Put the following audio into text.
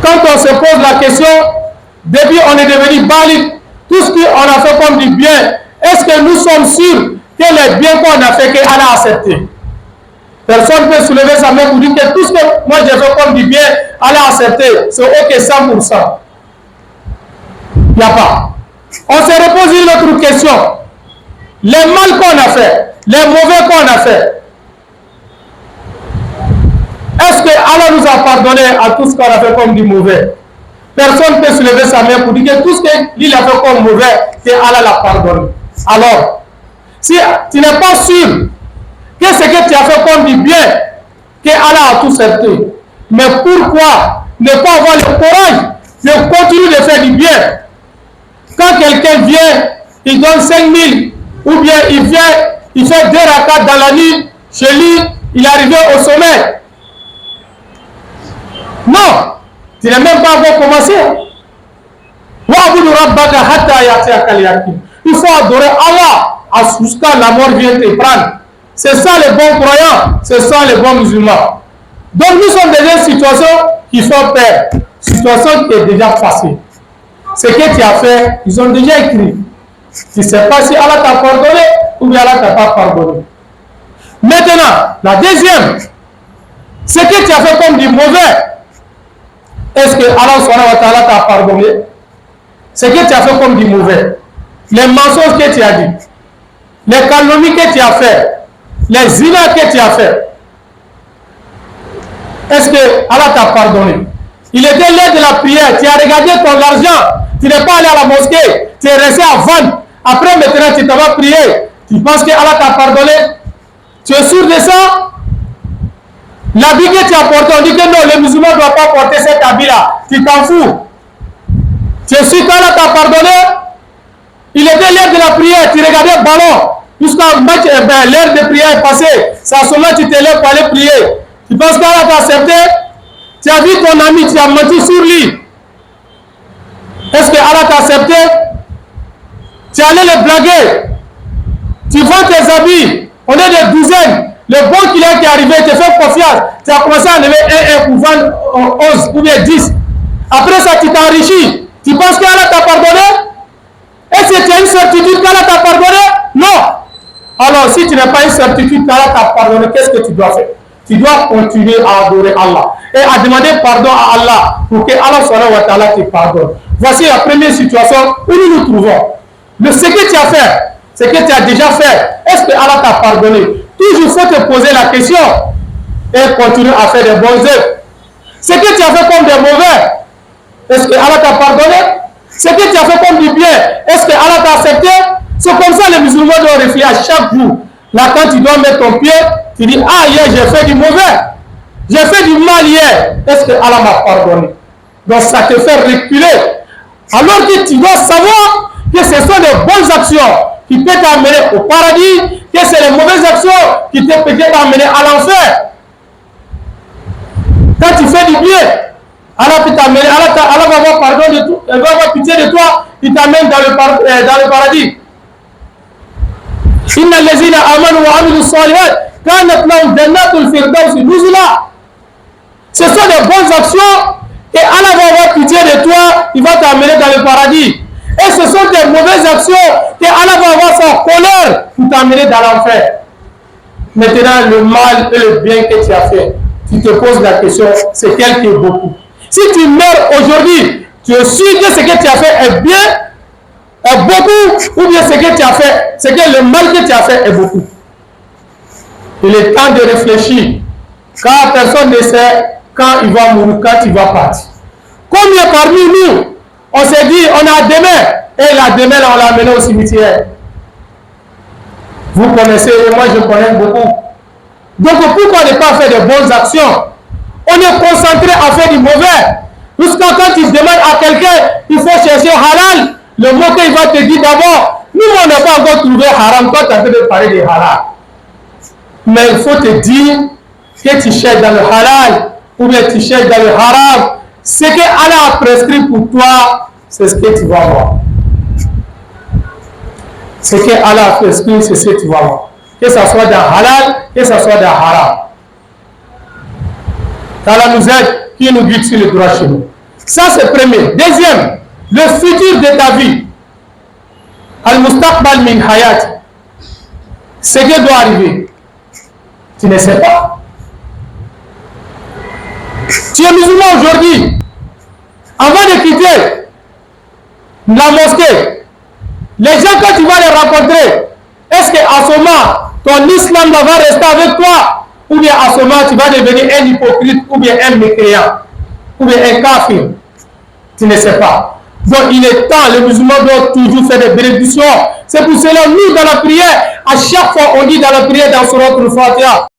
quand on se pose la question, depuis on est devenu balide, tout ce qu'on a fait comme du bien, est-ce que nous sommes sûrs que les biens qu'on a fait, qu'Allah a accepté? Personne ne peut soulever sa main pour dire que tout ce que moi j'ai fait comme du bien, Allah a accepté. C'est ok 100%. Il n'y a pas. On se repose une autre question. Les mal qu'on a fait, les mauvais qu'on a fait, est-ce que Allah nous a pardonné à tout ce qu'on a fait comme du mauvais? Personne ne peut soulever sa main pour dire que tout ce qu'il a fait comme mauvais, que Allah l'a pardonné. Alors, si tu n'es pas sûr que ce que tu as fait comme du bien, que Allah a tout accepté, mais pourquoi ne pas avoir le courage de continuer de faire du bien? Quand quelqu'un vient, il donne 5 000, ou bien il vient, il fait 2 rakats dans la nuit, chez lui, il est arrivé au sommet. Non, tu n'as même pas encore commencé. Il faut adorer Allah jusqu'à la mort vienne te prendre. C'est ça les bons croyants, c'est ça les bons musulmans. Donc nous sommes dans une situation qui fait peur, situation qui est déjà passée. Ce que tu as fait, ils ont déjà écrit. Tu ne sais pas si Allah t'a pardonné ou bien Allah t'a pas pardonné. Maintenant, la deuxième, ce que tu as fait comme du mauvais, est-ce que Allah subhanahu wa ta'ala t'a pardonné? Ce que tu as fait comme du mauvais, les mensonges que tu as dit, les calomnies que tu as fait, les zina que tu as fait, est-ce que Allah t'a pardonné? Il était l'heure de la prière, tu as regardé ton argent, tu n'es pas allé à la mosquée, tu es resté à vendre. Après maintenant tu t'en vas prier, tu penses que Allah t'a pardonné? Tu es sûr de ça? L'habit que tu as porté, on dit que non, les musulmans ne doivent pas porter cet habit-là. Tu t'en fous. Tu es sûr qu'Allah t'a pardonné? Il était l'heure de la prière, tu regardais le ballon. Jusqu'à match, l'heure de prière est passée. C'est à ce moment que tu te lèves pour aller prier. Tu penses qu'Allah t'a accepté? Tu as vu ton ami, tu as menti sur lui. Est-ce que Allah t'a accepté? Tu es allé le blaguer. Tu vends tes habits. On est des douzaines. Le bon client qui est arrivé, te fait confiance. Tu as commencé à lever 1 pour vendre 11 ou bien 10. Après ça, tu t'enrichis. Tu penses qu'Allah t'a pardonné? Est-ce que tu as une certitude qu'Allah t'a pardonné? Non. Alors, si tu n'as pas une certitude qu'Allah t'a pardonné, qu'est-ce que tu dois faire? Tu dois continuer à adorer Allah et à demander pardon à Allah pour que Allah subhanahu wa ta'ala te pardonne. Voici la première situation où nous nous trouvons. Mais ce que tu as fait, ce que tu as déjà fait, est-ce que Allah t'a pardonné? Toujours il faut te poser la question et continuer à faire des bonnes œuvres. Ce que tu as fait comme des mauvais, est-ce que Allah t'a pardonné? Ce que tu as fait comme du bien, est-ce que Allah t'a accepté? C'est comme ça les musulmans doivent réfléchir à chaque jour. Là, quand tu dois mettre ton pied, tu dis, ah, hier, j'ai fait du mauvais. J'ai fait du mal hier. Est-ce que Allah m'a pardonné? Donc, ça te fait reculer. Alors que tu dois savoir que ce sont des bonnes actions qui peuvent t'amener au paradis, que c'est les mauvaises actions qui te peuvent t'amener à l'enfer. Quand tu fais du bien, Allah peut t'amener, Allah va avoir pardon de tout, elle va avoir pitié de toi, il t'amène dans le paradis. إن الذين آمنوا وعملوا الصالحات كانت لهم جنات الفردوس نزلا. Ce sont des bonnes actions et Allah va avoir pitié de toi, il va t'amener dans le paradis. Et ce sont des mauvaises actions et Allah va avoir sa colère pour t'amener dans l'enfer. Maintenant, le mal et le bien que tu as fait, tu te poses la question, c'est quel qui est beaucoup? Si tu meurs aujourd'hui, tu es sûr que ce que tu as fait est bien, est beaucoup, ou bien ce que tu as fait, c'est que le mal que tu as fait est beaucoup. Il est temps de réfléchir, car personne ne sait quand il va mourir, quand il va partir. Combien parmi nous, on s'est dit, on a demain, et la demain, on l'a amené au cimetière. Vous connaissez, et moi je connais beaucoup. Donc pourquoi ne pas faire de bonnes actions? On est concentré à faire du mauvais. Jusqu'à quand tu demandes à quelqu'un, il faut chercher halal, le mot qu'il va te dire d'abord, nous on n'a pas encore trouvé haram, toi tu es en train de parler de halal. Mais il faut te dire que tu cherches dans le halal ou bien tu cherches dans le haram. Ce que Allah a prescrit pour toi, c'est ce que tu vas voir. Ce que Allah a prescrit, c'est ce que tu vas voir. Que ce soit dans halal, que ce soit dans haram. Allah nous aide, qui nous guide sur le droit chemin. Ça, c'est premier. Deuxième, le futur de ta vie. Al-Mustaqbal min hayat. Ce qui doit arriver. Tu ne sais pas. Tu es musulman aujourd'hui. Avant de quitter la mosquée, les gens, quand tu vas les rencontrer, est-ce qu'à ce moment, ton islam va rester avec toi? Ou bien à ce moment, tu vas devenir un hypocrite, ou bien un mécréant, ou bien un kafir? Tu ne sais pas. Donc il est temps, les musulmans doivent toujours faire des bénédictions. C'est pour cela, nous, dans la prière, à chaque fois, on dit dans la prière, dans Surat al-Fatiha,